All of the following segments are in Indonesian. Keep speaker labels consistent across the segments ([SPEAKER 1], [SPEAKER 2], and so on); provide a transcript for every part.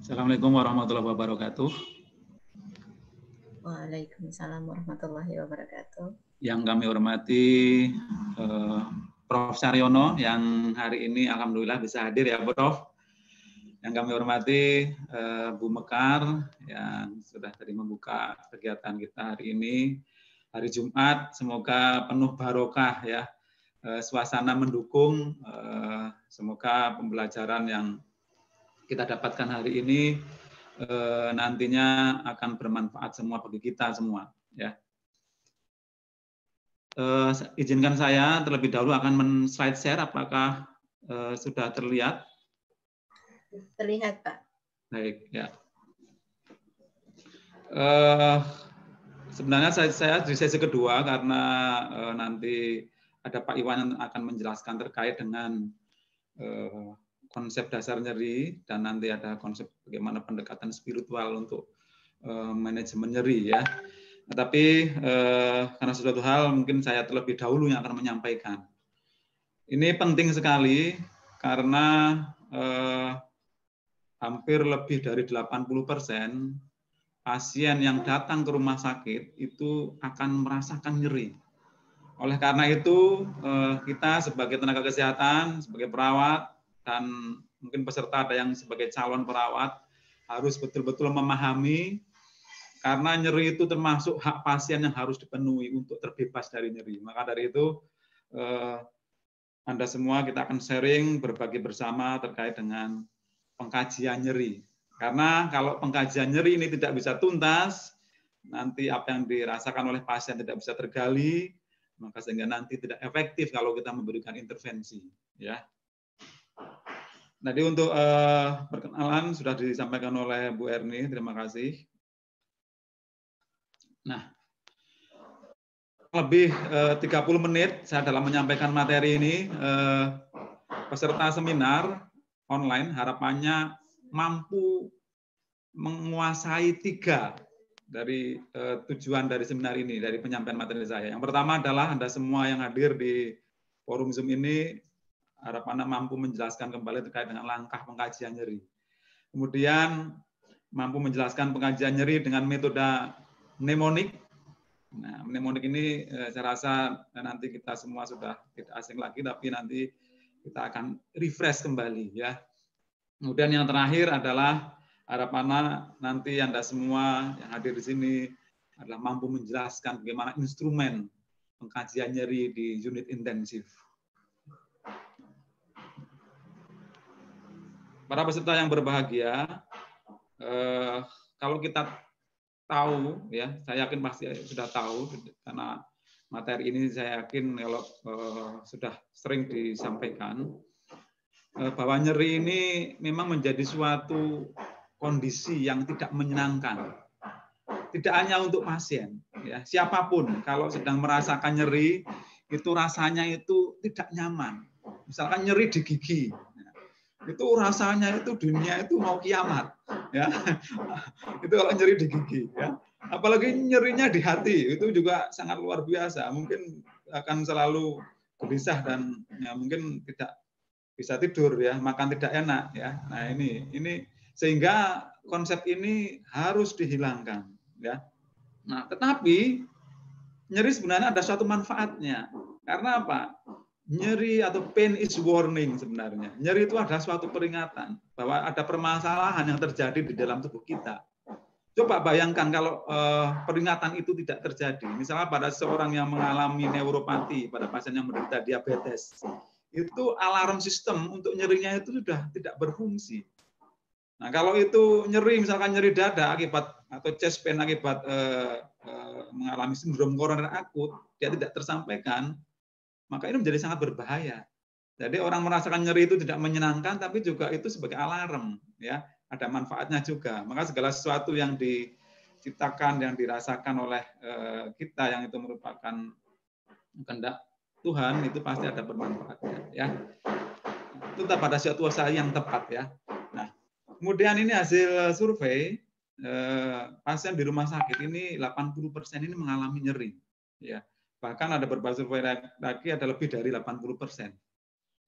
[SPEAKER 1] Assalamualaikum warahmatullahi wabarakatuh.
[SPEAKER 2] Waalaikumsalam warahmatullahi wabarakatuh.
[SPEAKER 1] Yang kami hormati Prof. Saryono yang hari ini alhamdulillah bisa hadir ya Prof. Yang kami hormati Bu Mekar yang sudah tadi membuka kegiatan kita hari ini, hari Jumat. Semoga penuh barokah ya, suasana mendukung. Semoga pembelajaran yang kita dapatkan hari ini nantinya akan bermanfaat semua bagi kita semua ya. Izinkan saya terlebih dahulu akan men-slide share, apakah sudah terlihat?
[SPEAKER 2] Terlihat, Pak.
[SPEAKER 1] Baik ya. Sebenarnya saya di sesi kedua karena nanti ada Pak Iwan yang akan menjelaskan terkait dengan konsep dasar nyeri dan nanti ada konsep bagaimana pendekatan spiritual untuk manajemen nyeri ya. Tapi karena sesuatu hal mungkin saya terlebih dahulu yang akan menyampaikan. Ini penting sekali karena hampir lebih dari 80% pasien yang datang ke rumah sakit itu akan merasakan nyeri. Oleh karena itu kita sebagai tenaga kesehatan, sebagai perawat, dan mungkin peserta ada yang sebagai calon perawat harus betul-betul memahami karena nyeri itu termasuk hak pasien yang harus dipenuhi untuk terbebas dari nyeri. Maka dari itu Anda semua kita akan sharing berbagi bersama terkait dengan pengkajian nyeri. Karena kalau pengkajian nyeri ini tidak bisa tuntas, nanti apa yang dirasakan oleh pasien tidak bisa tergali, maka sehingga nanti tidak efektif kalau kita memberikan intervensi. Ya. Jadi untuk perkenalan sudah disampaikan oleh Bu Erni, terima kasih. Nah, lebih 30 menit saya dalam menyampaikan materi ini, peserta seminar online harapannya mampu menguasai 3 dari tujuan dari seminar ini, dari penyampaian materi saya. Yang pertama adalah Anda semua yang hadir di forum Zoom ini, harapannya mampu menjelaskan kembali terkait dengan langkah pengkajian nyeri. Kemudian mampu menjelaskan pengkajian nyeri dengan metode mnemonik. Nah, mnemonik ini saya rasa nanti kita semua sudah tidak asing lagi, tapi nanti kita akan refresh kembali ya. Kemudian yang terakhir adalah harapannya nanti Anda semua yang hadir di sini adalah mampu menjelaskan bagaimana instrumen pengkajian nyeri di unit intensif. Para peserta yang berbahagia, kalau kita tahu, ya, saya yakin pasti sudah tahu karena materi ini saya yakin kalau sudah sering disampaikan bahwa nyeri ini memang menjadi suatu kondisi yang tidak menyenangkan. Tidak hanya untuk pasien, ya, siapapun kalau sedang merasakan nyeri itu rasanya itu tidak nyaman. Misalkan nyeri di gigi, itu rasanya itu dunia itu mau kiamat, ya. Itu kalau nyeri di gigi, ya. Apalagi nyerinya di hati itu juga sangat luar biasa. Mungkin akan selalu gelisah dan ya, mungkin tidak bisa tidur, ya, makan tidak enak, ya. Nah ini sehingga konsep ini harus dihilangkan, ya. Nah tetapi nyeri sebenarnya ada suatu manfaatnya. Karena apa? Nyeri atau pain is warning sebenarnya. Nyeri itu adalah suatu peringatan bahwa ada permasalahan yang terjadi di dalam tubuh kita. Coba bayangkan kalau peringatan itu tidak terjadi. Misalnya pada seorang yang mengalami neuropati, pada pasien yang menderita diabetes, itu alarm sistem untuk nyerinya itu sudah tidak berfungsi. Nah kalau itu nyeri, misalkan nyeri dada akibat atau chest pain akibat mengalami sindrom koroner akut, dia tidak tersampaikan, maka ini menjadi sangat berbahaya. Jadi orang merasakan nyeri itu tidak menyenangkan, tapi juga itu sebagai alarm, ya, ada manfaatnya juga. Maka segala sesuatu yang diciptakan, yang dirasakan oleh kita, yang itu merupakan kehendak Tuhan, itu pasti ada bermanfaatnya, ya. Itu pada suatu usaha yang tepat, ya. Nah, kemudian ini hasil survei pasien di rumah sakit ini 80% ini mengalami nyeri, ya. Bahkan ada beberapa survei lagi ada lebih dari 80%.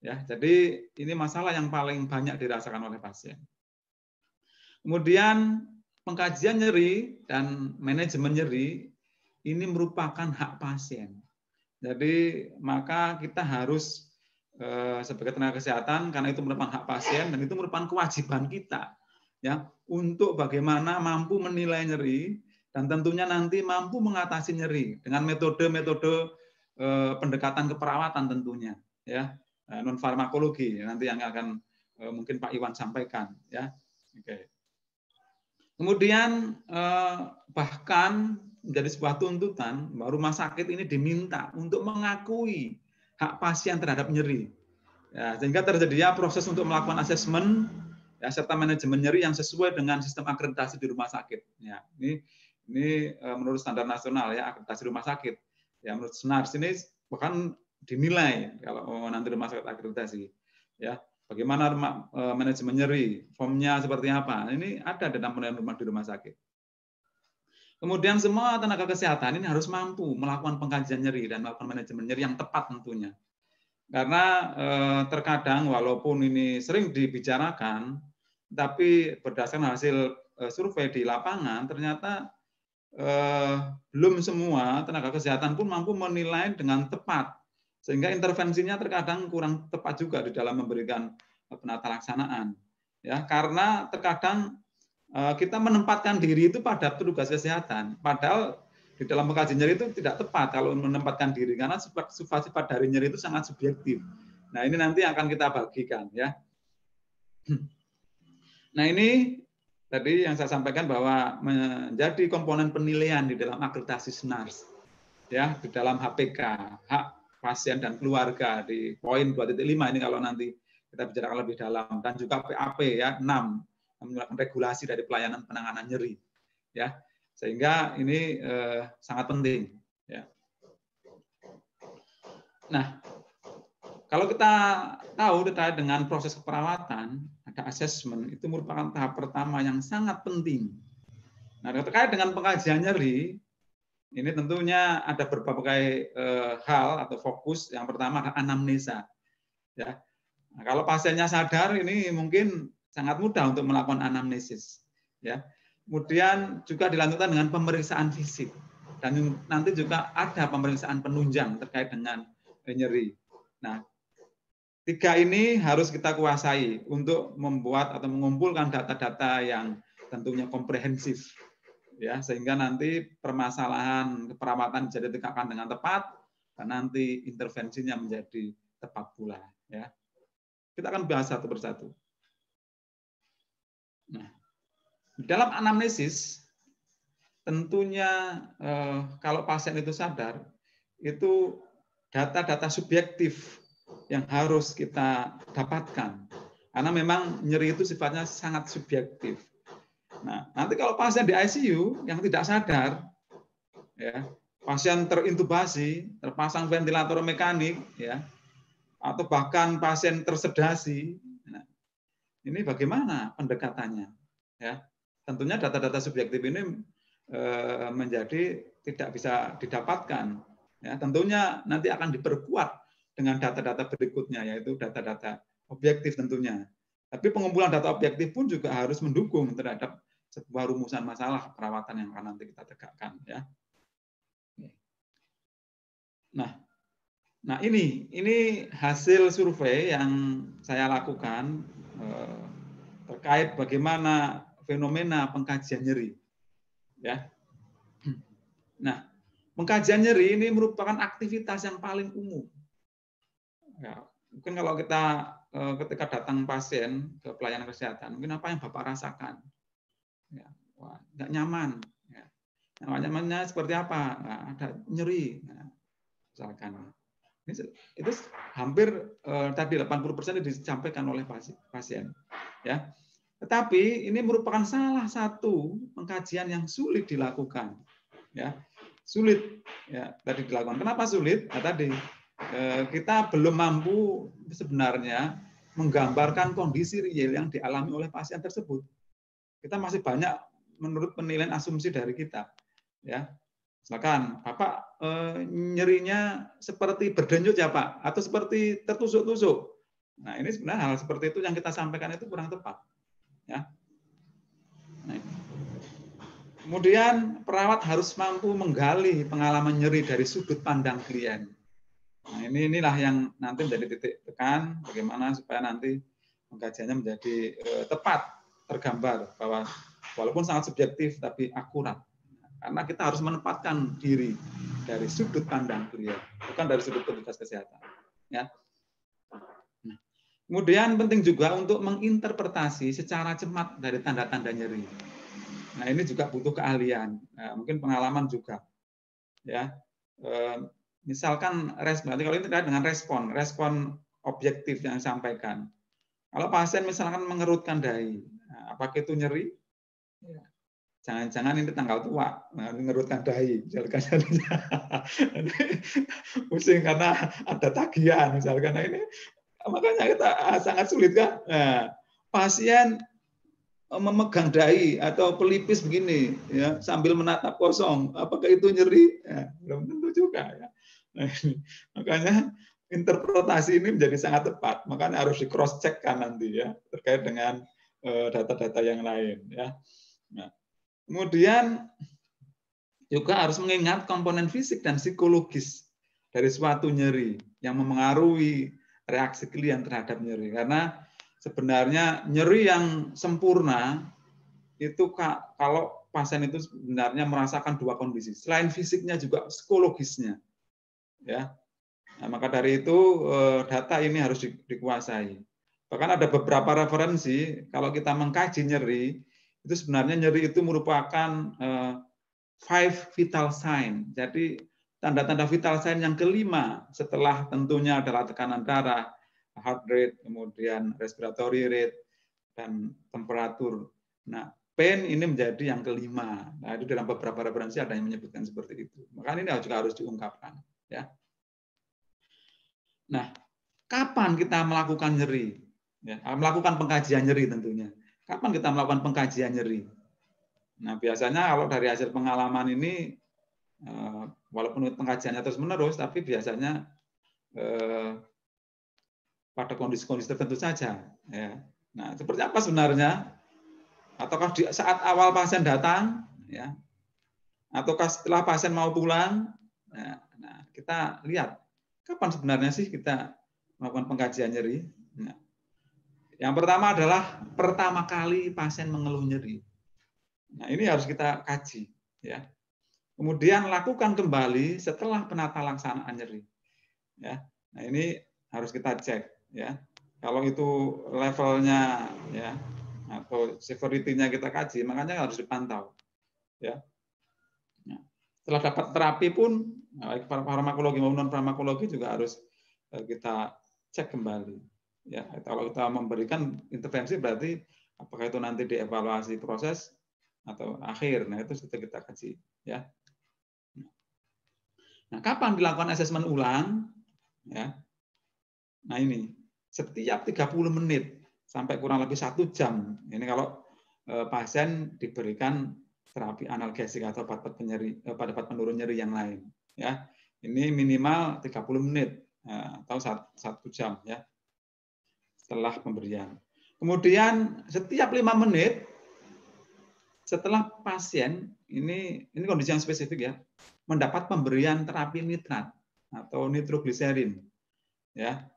[SPEAKER 1] Ya, jadi ini masalah yang paling banyak dirasakan oleh pasien. Kemudian pengkajian nyeri dan manajemen nyeri ini merupakan hak pasien. Jadi maka kita harus sebagai tenaga kesehatan, karena itu merupakan hak pasien dan itu merupakan kewajiban kita ya untuk bagaimana mampu menilai nyeri dan tentunya nanti mampu mengatasi nyeri dengan metode-metode pendekatan keperawatan tentunya ya, non farmakologi nanti yang akan mungkin Pak Iwan sampaikan ya. Oke. Kemudian bahkan menjadi sebuah tuntutan bahwa rumah sakit ini diminta untuk mengakui hak pasien terhadap nyeri. Ya, sehingga terjadinya proses untuk melakukan asesmen ya, serta manajemen nyeri yang sesuai dengan sistem akreditasi di rumah sakit. Ya, ini menurut standar nasional ya akreditasi rumah sakit. Ya, menurut SNARS ini bahkan dinilai kalau nanti rumah sakit akreditasi. Ya, bagaimana manajemen nyeri, formnya seperti apa? Ini ada dalam penilaian di rumah sakit. Kemudian semua tenaga kesehatan ini harus mampu melakukan pengkajian nyeri dan melakukan manajemen nyeri yang tepat tentunya. Karena terkadang walaupun ini sering dibicarakan, tapi berdasarkan hasil survei di lapangan ternyata belum semua tenaga kesehatan pun mampu menilai dengan tepat, sehingga intervensinya terkadang kurang tepat juga di dalam memberikan penata laksanaan. Ya, karena terkadang kita menempatkan diri itu pada petugas kesehatan, padahal di dalam pengkajian nyeri itu tidak tepat kalau menempatkan diri karena sifat-sifat dari nyeri itu sangat subjektif. Nah, ini nanti akan kita bagikan ya. Nah, ini tadi yang saya sampaikan bahwa menjadi komponen penilaian di dalam akreditasi SNARS ya, di dalam HPK, hak pasien dan keluarga di poin 2.5 ini kalau nanti kita bicarakan lebih dalam, dan juga PAP ya 6 melakukan regulasi dari pelayanan penanganan nyeri ya. Sehingga ini sangat penting. Ya. Nah, kalau kita tahu terkait dengan proses keperawatan, ada asesmen, itu merupakan tahap pertama yang sangat penting. Nah, terkait dengan pengkajian nyeri, ini tentunya ada berbagai hal atau fokus. Yang pertama adalah anamnesa. Ya. Nah, kalau pasiennya sadar, ini mungkin sangat mudah untuk melakukan anamnesis. Ya. Kemudian juga dilanjutkan dengan pemeriksaan fisik. Dan nanti juga ada pemeriksaan penunjang terkait dengan nyeri. Nah, 3 ini harus kita kuasai untuk membuat atau mengumpulkan data-data yang tentunya komprehensif. Ya, sehingga nanti permasalahan keperawatan bisa ditegakkan dengan tepat dan nanti intervensinya menjadi tepat pula. Ya. Kita akan bahas satu persatu. Nah, dalam anamnesis, tentunya kalau pasien itu sadar, itu data-data subjektif yang harus kita dapatkan. Karena memang nyeri itu sifatnya sangat subjektif. Nah, nanti kalau pasien di ICU yang tidak sadar, ya, pasien terintubasi, terpasang ventilator mekanik, ya, atau bahkan pasien tersedasi, nah, ini bagaimana pendekatannya? Ya, tentunya data-data subjektif ini menjadi tidak bisa didapatkan. Ya, tentunya nanti akan diperkuat dengan data-data berikutnya, yaitu data-data objektif tentunya. Tapi pengumpulan data objektif pun juga harus mendukung terhadap sebuah rumusan masalah perawatan yang akan nanti kita tegakkan. Ya. Nah ini hasil survei yang saya lakukan terkait bagaimana fenomena pengkajian nyeri. Ya. Nah, pengkajian nyeri ini merupakan aktivitas yang paling umum. Ya, mungkin kalau kita ketika datang pasien ke pelayanan kesehatan, mungkin apa yang Bapak rasakan? Ya, wah, nggak nyaman. Ya. Nyamannya seperti apa? Nah, ada nyeri. Nah, misalkan. Itu hampir tadi 80% disampaikan oleh pasien. Ya. Tetapi ini merupakan salah satu pengkajian yang sulit dilakukan. Ya. Sulit ya tadi dilakukan. Kenapa sulit? Nah, tadi kita belum mampu sebenarnya menggambarkan kondisi real yang dialami oleh pasien tersebut. Kita masih banyak menurut penilaian asumsi dari kita. Ya. Misalkan, Bapak nyerinya seperti berdenyut ya Pak, atau seperti tertusuk-tusuk. Nah ini sebenarnya hal seperti itu yang kita sampaikan itu kurang tepat. Ya. Kemudian perawat harus mampu menggali pengalaman nyeri dari sudut pandang klien. Nah, inilah yang nanti menjadi titik tekan bagaimana supaya nanti pengkajiannya menjadi tepat tergambar bahwa walaupun sangat subjektif tapi akurat. Karena kita harus menempatkan diri dari sudut pandang klien, bukan dari sudut petugas kesehatan. Ya. Nah, kemudian penting juga untuk menginterpretasi secara cermat dari tanda-tanda nyeri. Nah, ini juga butuh keahlian, mungkin pengalaman juga. Ya, misalkan respon, kalau ini terkait dengan respon objektif yang disampaikan. Kalau pasien misalkan mengerutkan dahi, apakah itu nyeri? Ya. Jangan-jangan ini tanggal tua, mengerutkan dahi, misalkan pusing karena ada tagihan, misalkan. Nah, ini makanya kita sangat sulit kan. Nah, pasien memegang dahi atau pelipis begini, ya sambil menatap kosong, apakah itu nyeri? Ya, belum tentu juga. Ya. Nah, makanya interpretasi ini menjadi sangat tepat, makanya harus di cross check kan nanti ya terkait dengan data-data yang lain. Ya. Nah, kemudian juga harus mengingat komponen fisik dan psikologis dari suatu nyeri yang memengaruhi reaksi klien terhadap nyeri. Karena sebenarnya nyeri yang sempurna itu kalau pasien itu sebenarnya merasakan dua kondisi, selain fisiknya juga psikologisnya. Ya. Nah, maka dari itu data ini harus dikuasai. Bahkan ada beberapa referensi kalau kita mengkaji nyeri, itu sebenarnya nyeri itu merupakan 5 vital sign. Jadi tanda-tanda vital sign yang kelima setelah tentunya adalah tekanan darah, heart rate, kemudian respiratory rate, dan temperatur. Nah, pain ini menjadi yang kelima. Nah, itu dalam beberapa referensi ada yang menyebutkan seperti itu. Maka ini juga harus diungkapkan. Ya. Nah, kapan kita melakukan nyeri? Ya, melakukan pengkajian nyeri tentunya. Kapan kita melakukan pengkajian nyeri? Nah, biasanya kalau dari hasil pengalaman ini, walaupun pengkajiannya terus-menerus, tapi biasanya pada kondisi-kondisi tertentu saja. Ya. Nah, seperti apa sebenarnya? Ataukah di saat awal pasien datang, ya, ataukah setelah pasien mau pulang? Nah, kita lihat kapan sebenarnya sih kita melakukan pengkajian nyeri. Nah, yang pertama adalah pertama kali pasien mengeluh nyeri. Nah, ini harus kita kaji, ya. Kemudian lakukan kembali setelah penata laksanaan nyeri. Ya. Nah, ini harus kita cek, ya. Kalau itu levelnya, ya, atau severity-nya kita kaji, makanya harus dipantau, ya. Nah, setelah dapat terapi pun, baik farmakologi maupun non farmakologi juga harus kita cek kembali. Ya, kalau kita memberikan intervensi berarti apakah itu nanti dievaluasi proses atau akhir. Nah, itu sudah kita kaji, ya. Nah, kapan dilakukan asesmen ulang? Ya. Nah, ini setiap 30 menit sampai kurang lebih 1 jam. Ini kalau pasien diberikan terapi analgesik atau obat penurun nyeri yang lain. Ya, ini minimal 30 menit atau 1 jam, ya, setelah pemberian. Kemudian setiap 5 menit setelah pasien ini kondisi yang spesifik, ya, mendapat pemberian terapi nitrat atau nitrogliserin, ya.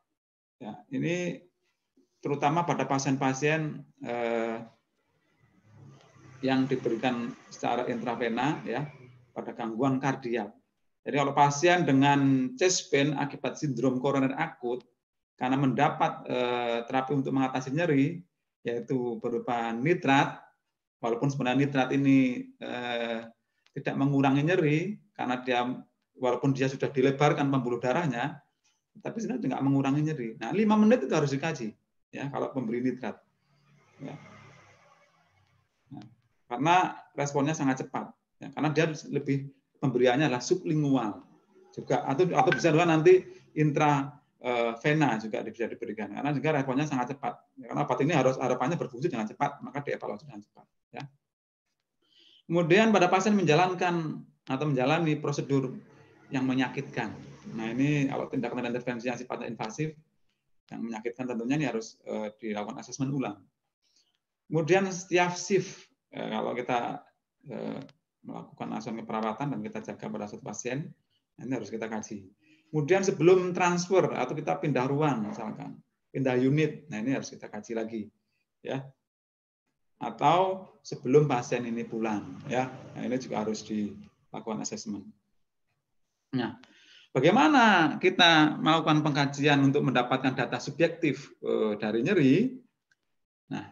[SPEAKER 1] Ya, ini terutama pada pasien-pasien yang diberikan secara intravena, ya, pada gangguan kardiak. Jadi kalau pasien dengan chest pain akibat sindrom koroner akut karena mendapat terapi untuk mengatasi nyeri, yaitu berupa nitrat, walaupun sebenarnya nitrat ini tidak mengurangi nyeri karena walaupun dia sudah dilebarkan pembuluh darahnya, tapi sebenarnya tidak mengurangi nyeri. Nah, 5 menit itu harus dikaji, ya, kalau pemberi nitrat. Ya. Nah, karena responnya sangat cepat, ya, karena dia lebih pemberiannya adalah sublingual juga, atau bisa juga nanti intravena juga bisa diberikan, karena juga responnya sangat cepat. Ya, karena obat ini harus harapannya berfungsi dengan cepat, maka dievaluasi dengan cepat. Ya. Kemudian pada pasien menjalankan atau menjalani prosedur yang menyakitkan. Nah, ini kalau tindakan intervensi yang sifatnya invasif, yang menyakitkan tentunya ini harus dilakukan asesmen ulang. Kemudian setiap shift, kalau kita melakukan asuhan keperawatan dan kita jaga pada suatu pasien, ini harus kita kaji. Kemudian sebelum transfer atau kita pindah ruang, misalkan pindah unit, nah ini harus kita kaji lagi, ya. Atau sebelum pasien ini pulang, ya. Nah, ini juga harus dilakukan asesmen. Nah, bagaimana kita melakukan pengkajian untuk mendapatkan data subjektif dari nyeri? Nah,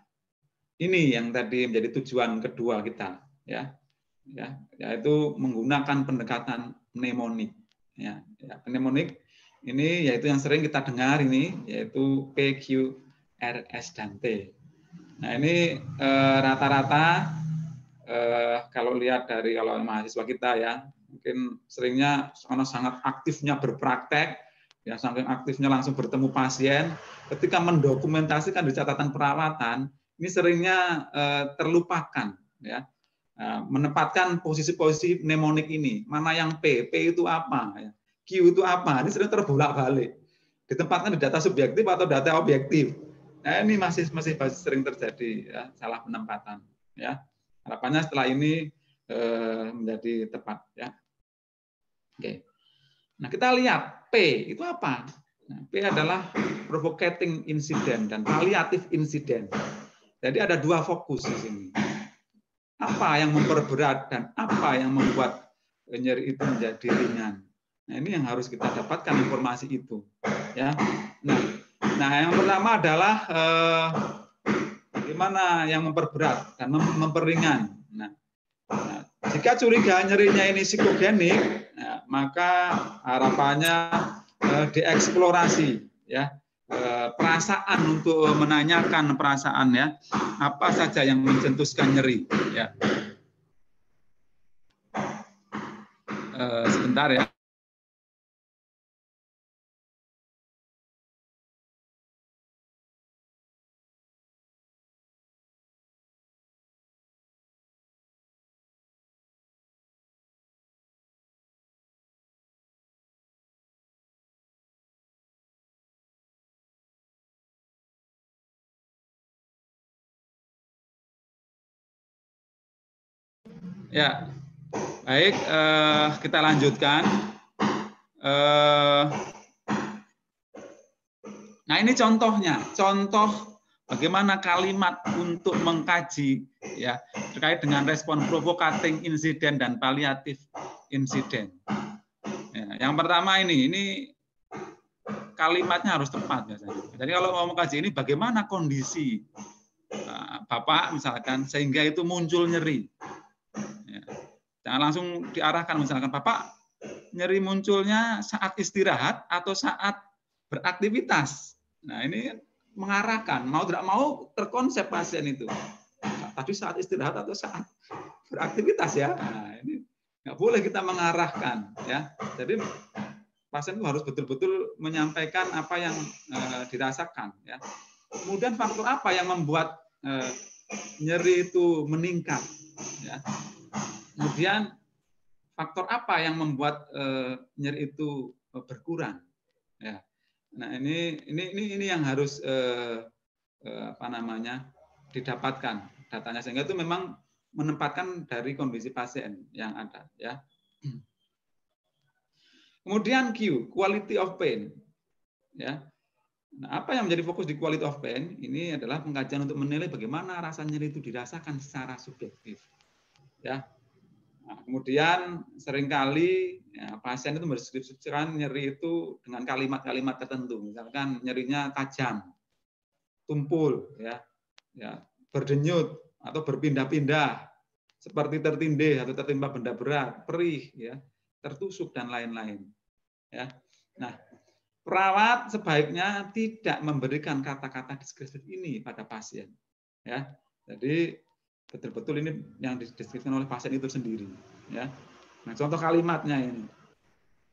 [SPEAKER 1] ini yang tadi menjadi tujuan kedua kita, ya, yaitu menggunakan pendekatan mnemonik. Ya, mnemonik ini yaitu yang sering kita dengar ini, yaitu P, Q, R, S, dan T. Nah, ini rata-rata kalau lihat dari kalau mahasiswa kita ya, mungkin seringnya karena sangat aktifnya berpraktek, ya saking aktifnya langsung bertemu pasien, ketika mendokumentasikan di catatan perawatan, ini seringnya terlupakan, ya. Menempatkan posisi-posisi mnemonik ini, mana yang P itu apa, Q itu apa, ini sering terbolak-balik, ditempatkan di data subjektif atau data objektif. Nah, ini masih sering terjadi, ya, salah penempatan, ya. Harapannya setelah ini menjadi tepat, ya. Oke. Nah, kita lihat P itu apa? Nah, P adalah provocating incident dan palliative incident. Jadi ada dua fokus di sini. Apa yang memperberat dan apa yang membuat nyeri itu menjadi ringan. Nah, ini yang harus kita dapatkan informasi itu, ya. Nah, yang pertama adalah bagaimana yang memperberat dan memperingan. Nah, jika curiga nyerinya ini psikogenik, nah, maka harapannya dieksplorasi, ya, perasaan untuk menanyakan perasaan, ya, apa saja yang mencetuskan nyeri, ya. Sebentar ya. Ya, baik, kita lanjutkan. Nah, ini contohnya, contoh bagaimana kalimat untuk mengkaji, ya, terkait dengan respon provocating incident dan palliative incident. Ya, yang pertama ini kalimatnya harus tepat biasanya. Jadi kalau mau mengkaji ini bagaimana kondisi Bapak misalkan sehingga itu muncul nyeri. Ya. Jangan langsung diarahkan misalkan Bapak nyeri munculnya saat istirahat atau saat beraktivitas. Nah, ini mengarahkan, mau tidak mau terkonsep pasien itu. Tadi saat istirahat atau saat beraktivitas, ya. Nah, ini nggak boleh kita mengarahkan, ya. Jadi pasien itu harus betul-betul menyampaikan apa yang dirasakan, ya. Kemudian faktor apa yang membuat nyeri itu meningkat, ya. Kemudian faktor apa yang membuat nyeri itu berkurang, ya. Nah, ini yang harus apa namanya didapatkan datanya, sehingga itu memang menempatkan dari kondisi pasien yang ada, ya. Kemudian Q, quality of pain, ya. Nah, apa yang menjadi fokus di quality of pain ini adalah pengkajian untuk menilai bagaimana rasa nyeri itu dirasakan secara subjektif, ya. Nah, kemudian seringkali ya, pasien itu mendeskripsikan nyeri itu dengan kalimat-kalimat tertentu, misalkan nyerinya tajam, tumpul, ya, berdenyut atau berpindah-pindah, seperti tertindih atau tertimpa benda berat, perih, ya, tertusuk dan lain-lain, ya. Nah, perawat sebaiknya tidak memberikan kata-kata deskriptif ini pada pasien, ya. Jadi betul-betul ini yang dideskripsikan oleh pasien itu sendiri, ya. Nah, contoh kalimatnya ini.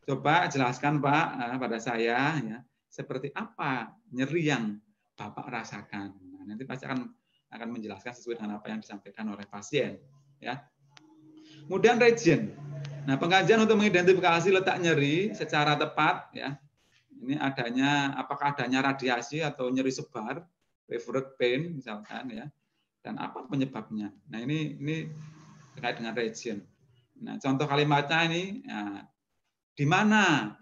[SPEAKER 1] Coba jelaskan Pak pada saya, ya, seperti apa nyeri yang Bapak rasakan. Nah, nanti pasti akan menjelaskan sesuai dengan apa yang disampaikan oleh pasien, ya. Kemudian region. Nah, pengkajian untuk mengidentifikasi letak nyeri secara tepat, ya. Ini apakah adanya radiasi atau nyeri sebar, referred pain misalkan, ya. Dan apa penyebabnya? Nah, ini terkait dengan region. Nah, contoh kalimatnya ini, nah, di mana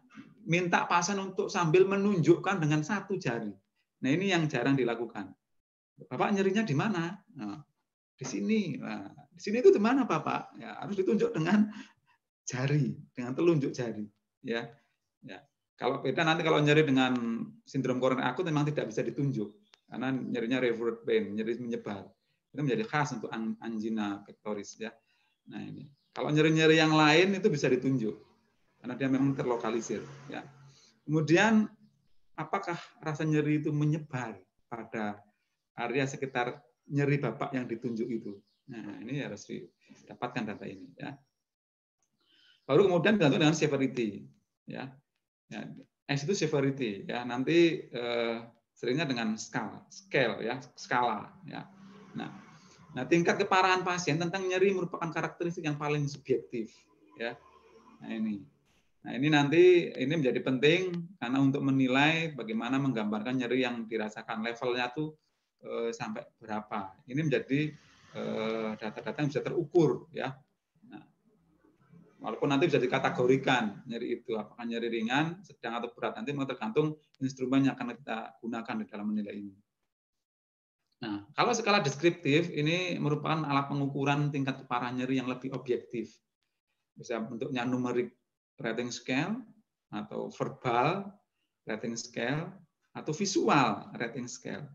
[SPEAKER 1] minta pasien untuk sambil menunjukkan dengan satu jari. Nah, ini yang jarang dilakukan. Bapak nyerinya di mana? Nah, di sini. Nah, di sini itu di mana, Bapak? Ya, harus ditunjuk dengan jari, dengan telunjuk jari. Ya, ya. Kalau beda nanti kalau nyeri dengan sindrom koroner akut memang tidak bisa ditunjuk karena nyerinya referred pain, nyeri menyebar. Itu menjadi khas untuk angina pectoris ya. Nah, ini. Kalau nyeri-nyeri yang lain itu bisa ditunjuk karena dia memang terlokalisir ya. Kemudian apakah rasa nyeri itu menyebar pada area sekitar nyeri Bapak yang ditunjuk itu? Nah, ini harus didapatkan data ini ya. Baru kemudian dibantu dengan severity ya. Ya, S itu severity ya. Nanti seringnya dengan scale ya, skala ya. Nah, tingkat keparahan pasien tentang nyeri merupakan karakteristik yang paling subjektif ya. Nah, ini nanti ini menjadi penting karena untuk menilai bagaimana menggambarkan nyeri yang dirasakan levelnya tuh sampai berapa. Ini menjadi data-data yang bisa terukur ya. Nah, walaupun nanti bisa dikategorikan nyeri itu apakah nyeri ringan, sedang atau berat, nanti tergantung instrumen yang akan kita gunakan di dalam menilai ini. Nah, kalau skala deskriptif ini merupakan alat pengukuran tingkat keparahan nyeri yang lebih objektif. Bisa bentuknya numerik rating scale atau verbal rating scale atau visual rating scale.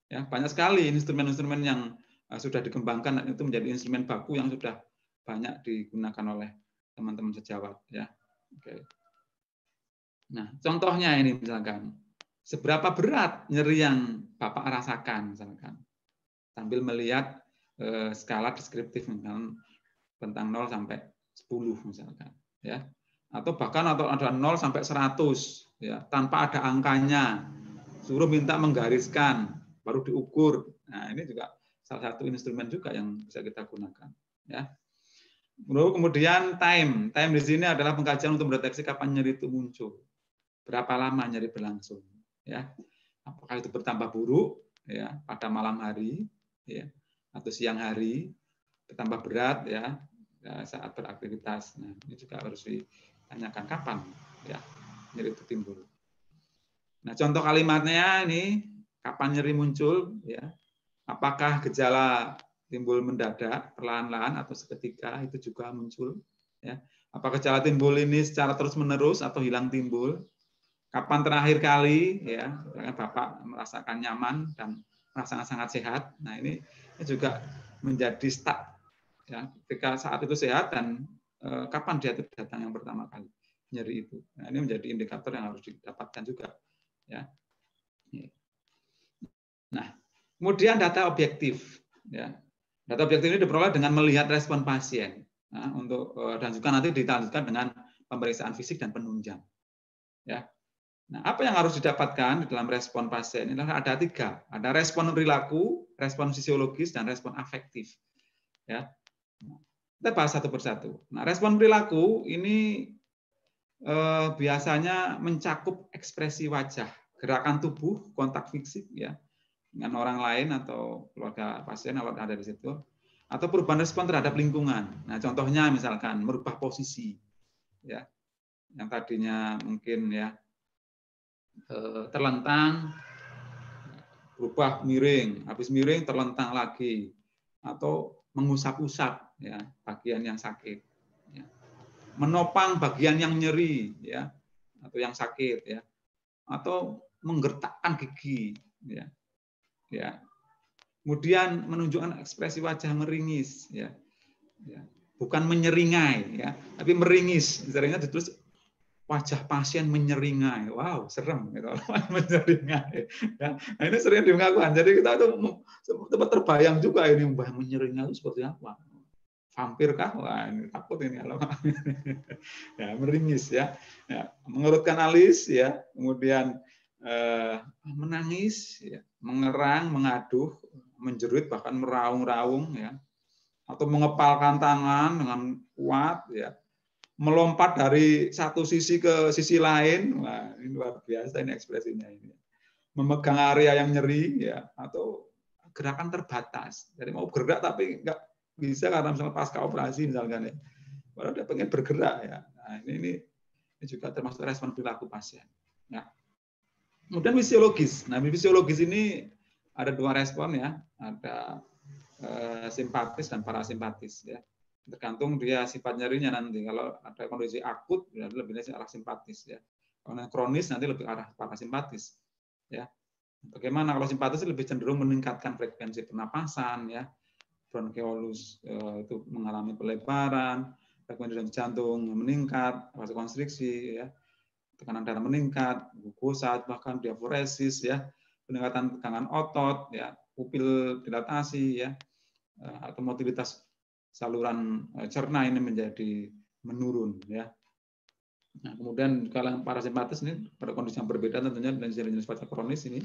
[SPEAKER 1] Ya, banyak sekali instrumen-instrumen yang sudah dikembangkan dan itu menjadi instrumen baku yang sudah banyak digunakan oleh teman-teman sejawat ya. Oke. Nah, contohnya ini misalkan seberapa berat nyeri yang Bapak rasakan misalkan. Sambil melihat skala deskriptif misalkan tentang 0 sampai 10 misalkan ya. Atau bahkan atau ada 0 sampai 100 ya, tanpa ada angkanya. Suruh minta menggariskan baru diukur. Nah, ini juga salah satu instrumen juga yang bisa kita gunakan ya. Lalu kemudian time di sini adalah pengkajian untuk mendeteksi kapan nyeri itu muncul, berapa lama nyeri berlangsung, ya. Apakah itu bertambah buruk, ya, pada malam hari, ya, atau siang hari, bertambah berat, ya, saat beraktivitas. Nah, ini juga harus ditanyakan kapan, ya, nyeri itu timbul. Nah, contoh kalimatnya ini kapan nyeri muncul, ya, apakah gejala timbul mendadak, perlahan-lahan atau seketika itu juga muncul. Ya. Apakah gejala timbul ini secara terus-menerus atau hilang timbul? Kapan terakhir kali ya Bapak merasakan nyaman dan merasakan sangat sehat? Nah ini juga menjadi start. Ya. Ketika saat itu sehat dan kapan dia datang yang pertama kali nyeri itu. Nah ini menjadi indikator yang harus didapatkan juga. Ya. Nah kemudian data objektif. Ya. Data objektif ini diperoleh dengan melihat respon pasien, nah, dan juga nanti dilanjutkan dengan pemeriksaan fisik dan penunjang. Ya. Nah, apa yang harus didapatkan di dalam respon pasien? Ini ada 3, ada respon perilaku, respon fisiologis, dan respon afektif. Ya. Kita bahas satu persatu. Nah, respon perilaku ini biasanya mencakup ekspresi wajah, gerakan tubuh, kontak fisik, ya, dengan orang lain atau keluarga pasien kalau ada di situ, atau perubahan respon terhadap lingkungan. Nah, contohnya misalkan merubah posisi, ya, yang tadinya mungkin ya terlentang, berubah miring, habis miring terlentang lagi, atau mengusap-usap ya bagian yang sakit, ya. Menopang bagian yang nyeri, ya, atau yang sakit, ya, atau menggertakkan gigi, ya. Ya, kemudian menunjukkan ekspresi wajah meringis, ya, ya. Bukan menyeringai, ya, tapi meringis. Seringnya ditulis wajah pasien menyeringai, wow, serem, gitu. Menyeringai. Ya. Nah, ini sering dilakukan. Jadi kita tuh sempat terbayang juga ini menyeringai itu seperti apa? Vampir kah? Wah, ini takut ini kalau ya, meringis, ya. Ya, mengerutkan alis, ya, kemudian menangis, ya, mengerang, mengaduh, menjerit, bahkan meraung-raung, ya, atau mengepalkan tangan dengan kuat, ya, melompat dari satu sisi ke sisi lain, wah, ini luar biasa ini ekspresinya ini. Memegang area yang nyeri, ya, atau gerakan terbatas, jadi mau gerak tapi nggak bisa karena misalnya pasca operasi misalkan, ya. padahal dia pengen bergerak ya. Nah, ini juga termasuk respon perilaku pasien. Ya. Kemudian fisiologis. Nah, fisiologis ini ada 2 respon ya, ada simpatis dan parasimpatis ya. Tergantung dia sifat nyerinya nanti. Kalau ada kondisi akut ya lebih arah simpatis ya. Kalau kronis nanti lebih arah parasimpatis ya. Bagaimana kalau simpatis lebih cenderung meningkatkan frekuensi pernapasan ya. Bronkiolus itu mengalami pelebaran, frekuensi jantung meningkat, vasokonstriksi ya. Tekanan darah meningkat, glukosa bahkan diaforesis ya, peningkatan tegangan otot ya, pupil dilatasi ya, atau motilitas saluran cerna ini menjadi menurun ya. Nah, kemudian kalau parasimpatis ini pada kondisi yang berbeda tentunya dan jenis fase kronis ini,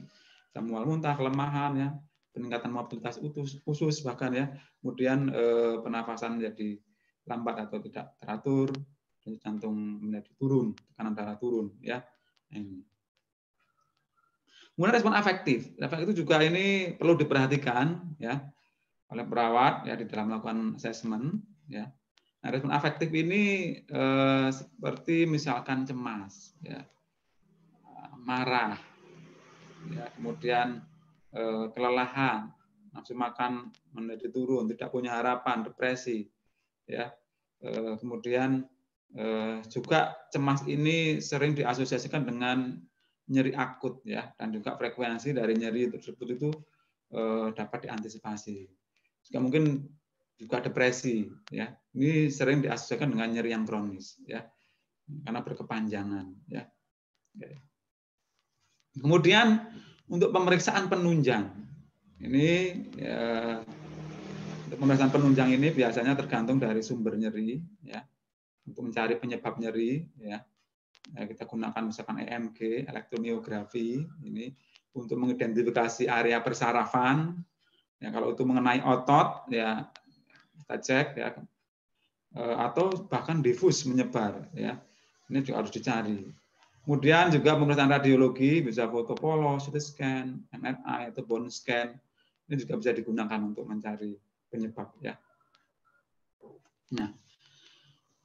[SPEAKER 1] mual muntah, kelemahan ya, peningkatan mobilitas usus bahkan ya, kemudian pernafasan menjadi lambat atau tidak teratur, jantung menjadi turun, tekanan darah turun ya. Kemudian respon afektif. Efek itu juga ini perlu diperhatikan ya oleh perawat ya di dalam melakukan assessment ya. Nah, respon afektif ini seperti misalkan cemas ya, marah ya, kemudian kelelahan, nafsu makan menjadi turun, tidak punya harapan, depresi ya. Kemudian juga cemas ini sering diasosiasikan dengan nyeri akut ya, dan juga frekuensi dari nyeri tersebut itu dapat diantisipasi. Juga mungkin juga depresi ya. Ini sering diasosiasikan dengan nyeri yang kronis ya, karena berkepanjangan ya. Kemudian untuk pemeriksaan penunjang ini ya, untuk pemeriksaan penunjang ini biasanya tergantung dari sumber nyeri ya. Untuk mencari penyebab nyeri ya, kita gunakan misalkan EMG, elektromiografi ini untuk mengidentifikasi area persarafan ya. Kalau itu mengenai otot ya kita cek ya, atau bahkan difus menyebar ya, ini juga harus dicari. Kemudian juga pemeriksaan radiologi bisa foto polos, CT scan, MRI atau bone scan, ini juga bisa digunakan untuk mencari penyebab ya. Nah,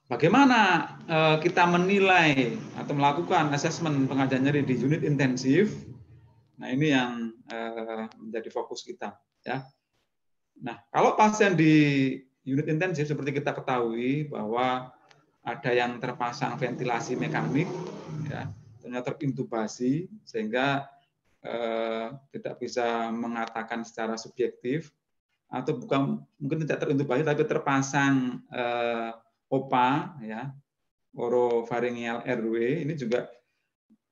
[SPEAKER 1] bagaimana kita menilai atau melakukan asesmen pengajaran nyeri di unit intensif? Nah, ini yang menjadi fokus kita ya. Nah, kalau pasien di unit intensif seperti kita ketahui bahwa ada yang terpasang ventilasi mekanik ya, ternyata terintubasi sehingga tidak bisa mengatakan secara subjektif, atau bukan mungkin tidak terintubasi tapi terpasang OPA ya, oropharyngeal airway, ini juga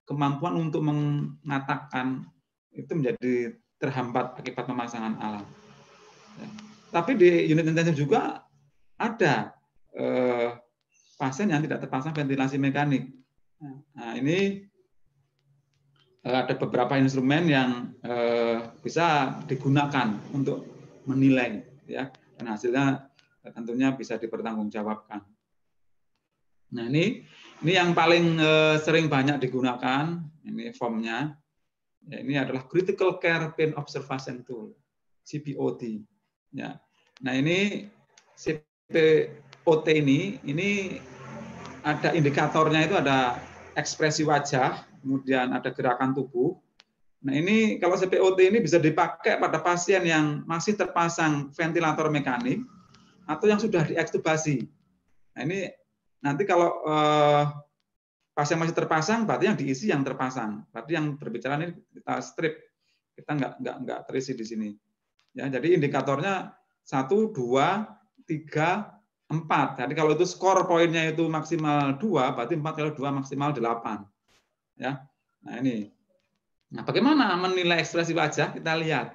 [SPEAKER 1] kemampuan untuk mengatakan itu menjadi terhambat akibat pemasangan alat. Ya. Tapi di unit intensif juga ada pasien yang tidak terpasang ventilasi mekanik. Nah, ini ada beberapa instrumen yang bisa digunakan untuk menilai ya, dan hasilnya tentunya bisa dipertanggungjawabkan. Nah, ini yang paling sering banyak digunakan, ini formnya. Ya, ini adalah Critical Care Pain Observation Tool, CPOT. Ya. Nah, ini CPOT ini ada indikatornya, itu ada ekspresi wajah, kemudian ada gerakan tubuh. Nah, ini kalau CPOT ini bisa dipakai pada pasien yang masih terpasang ventilator mekanik atau yang sudah diekstubasi. Nah, ini nanti kalau pasien masih terpasang, berarti yang diisi yang terpasang. Berarti yang berbicara ini kita strip, kita nggak terisi di sini. Ya, jadi indikatornya 1, 2, 3, 4. Jadi kalau itu skor poinnya itu maksimal 2, berarti 4 kali 2 maksimal 8. Ya. Nah, ini. Nah, bagaimana menilai ekspresi wajah? Kita lihat.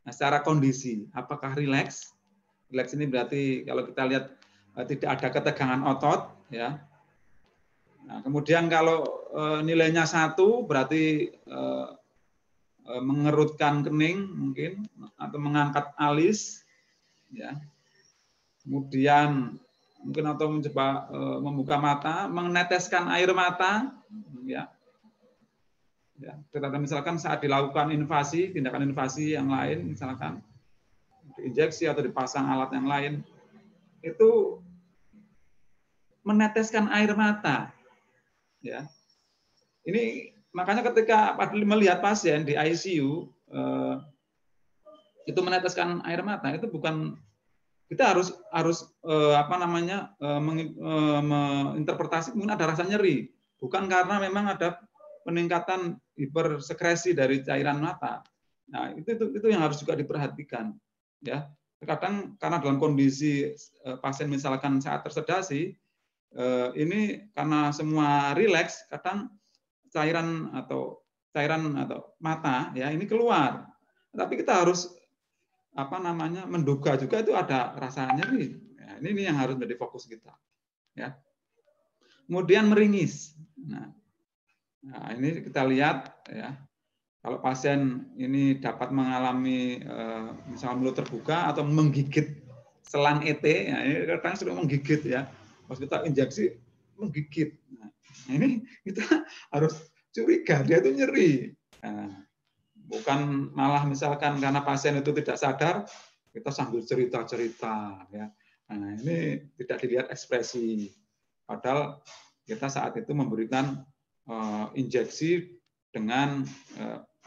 [SPEAKER 1] Nah, secara kondisi, apakah rileks? Rileks ini berarti kalau kita lihat tidak ada ketegangan otot, ya. Nah, kemudian kalau nilainya 1 berarti mengerutkan kening mungkin atau mengangkat alis, ya. Kemudian mungkin atau mencoba membuka mata, meneteskan air mata, ya. Ya, tetapi misalkan saat dilakukan invasi, tindakan invasi yang lain, misalkan diinjeksi atau dipasang alat yang lain, itu meneteskan air mata. Ya. Ini makanya ketika melihat pasien di ICU itu meneteskan air mata, itu bukan kita harus menginterpretasi mungkin ada rasa nyeri, bukan karena memang ada peningkatan hipersekresi dari cairan mata. Nah, itu yang harus juga diperhatikan, ya. Kadang karena dalam kondisi pasien misalkan saat tersedasi, ini karena semua rileks, kadang cairan atau mata ya ini keluar. Tapi kita harus menduga juga itu ada rasa nyeri. Ya, ini yang harus menjadi fokus kita. Ya. Kemudian meringis. Nah, ini kita lihat ya. Kalau pasien ini dapat mengalami misalnya mulut terbuka atau menggigit selang ET, ya, ini kadang sering menggigit ya. Pas kita injeksi menggigit. Nah, ini kita harus curiga dia itu nyeri. Nah, bukan malah misalkan karena pasien itu tidak sadar kita sambil cerita-cerita ya. Nah, ini tidak dilihat ekspresi. Padahal kita saat itu memberikan injeksi dengan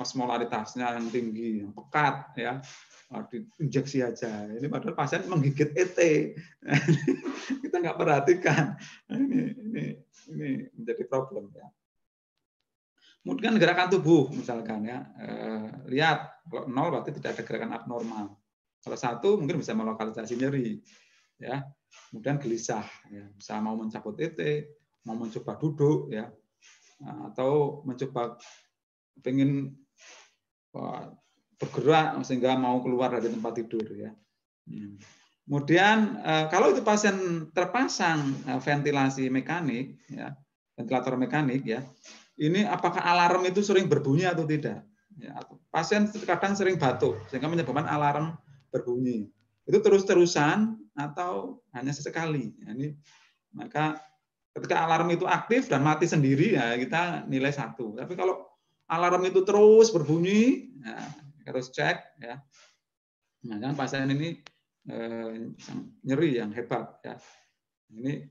[SPEAKER 1] osmolaritasnya yang tinggi, yang pekat ya. Diinjeksi aja. Ini padahal pasien menggigit ET. Kita nggak perhatikan. Ini menjadi problem ya. Kemudian gerakan tubuh misalkan ya, lihat kalau 0 berarti tidak ada gerakan abnormal. Kalau 1 mungkin bisa melokalisasi nyeri, ya. Kemudian gelisah, ya. Bisa mau mencabut ET, mau mencoba duduk, ya, atau mencoba pengen bergerak sehingga mau keluar dari tempat tidur, ya. Kemudian kalau itu pasien terpasang ventilasi mekanik, ya, ventilator mekanik, ya. Ini apakah alarm itu sering berbunyi atau tidak? Ya, pasien kadang sering batuk sehingga menyebabkan alarm berbunyi. Itu terus-terusan atau hanya sesekali? Ya, ini maka ketika alarm itu aktif dan mati sendiri ya kita nilai 1. Tapi kalau alarm itu terus berbunyi, ya, harus cek ya. Nah, kan pasien ini nyeri yang hebat ya. Ini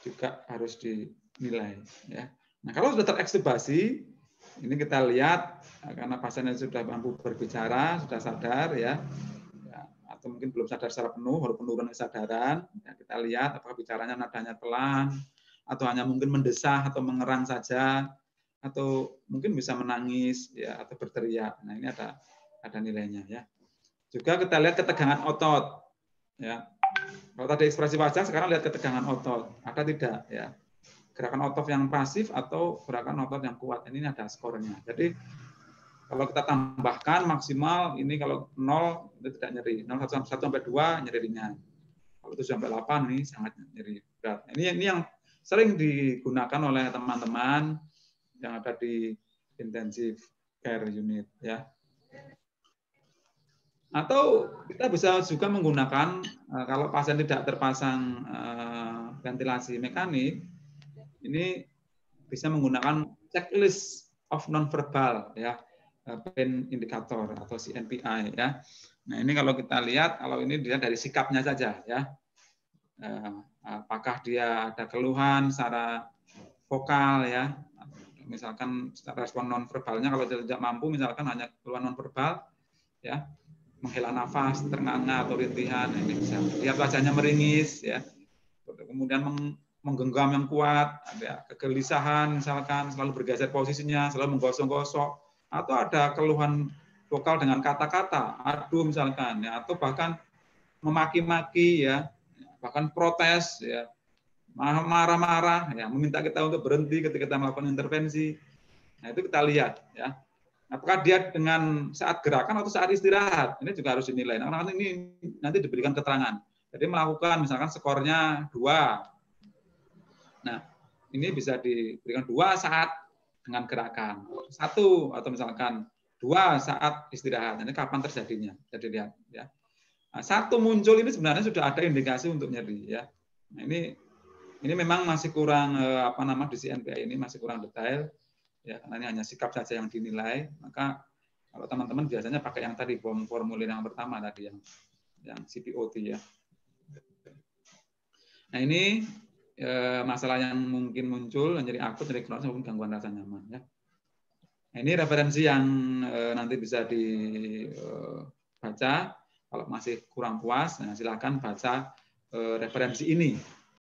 [SPEAKER 1] juga harus dinilai ya. Nah, kalau sudah terekstubasi, ini kita lihat karena pasiennya sudah mampu berbicara, sudah sadar ya, atau mungkin belum sadar secara penuh, baru penurunan kesadaran, ya, kita lihat apakah bicaranya nadanya pelan, atau hanya mungkin mendesah atau mengerang saja, atau mungkin bisa menangis ya, atau berteriak. Nah, ini ada nilainya ya. Juga kita lihat ketegangan otot, ya. Kalau tadi ekspresi wajah, sekarang lihat ketegangan otot, ada tidak ya. Gerakan otot yang pasif atau gerakan otot yang kuat. Ini ada skornya. Jadi kalau kita tambahkan maksimal ini kalau 0 itu tidak nyeri. 0 1 sampai 2 nyeri ringan. Kalau 7 sampai 8 ini sangat nyeri berat. Ini yang sering digunakan oleh teman-teman yang ada di intensive care unit ya. Atau kita bisa juga menggunakan kalau pasien tidak terpasang ventilasi mekanik, ini bisa menggunakan checklist of nonverbal ya, pain indicator atau CNPI ya. Nah, ini kalau kita lihat, kalau ini dilihat dari sikapnya saja ya. Apakah dia ada keluhan secara vokal ya. Misalkan respon nonverbalnya kalau dia tidak mampu misalkan hanya keluhan nonverbal ya, menghela nafas, ternganga atau rintihan, ini bisa. Lihat wajahnya meringis ya. Kemudian menggenggam yang kuat, ada kegelisahan misalkan, selalu bergeser posisinya, selalu menggosok-gosok, atau ada keluhan vokal dengan kata-kata, aduh misalkan, ya, atau bahkan memaki-maki, ya, bahkan protes, ya, marah-marah, ya, meminta kita untuk berhenti ketika kita melakukan intervensi. Nah, itu kita lihat, ya. Apakah dia dengan saat gerakan atau saat istirahat? Ini juga harus dinilai. Nah, ini nanti diberikan keterangan. Jadi melakukan misalkan skornya 2. Nah, ini bisa diberikan 2 saat dengan gerakan. 1 atau misalkan 2 saat istirahat. Ini kapan terjadinya? Jadi lihat ya. Nah, 1 muncul ini sebenarnya sudah ada indikasi untuk nyeri ya. Nah, ini memang masih kurang di CNPI ini masih kurang detail ya, karena ini hanya sikap saja yang dinilai. Maka kalau teman-teman biasanya pakai yang tadi formulir yang pertama tadi yang CPOT ya. Nah, ini masalah yang mungkin muncul, nyeri akut, nyeri kronis maupun gangguan rasa nyaman. Ya. Nah, ini referensi yang nanti bisa dibaca. Kalau masih kurang puas, nah silakan baca referensi ini.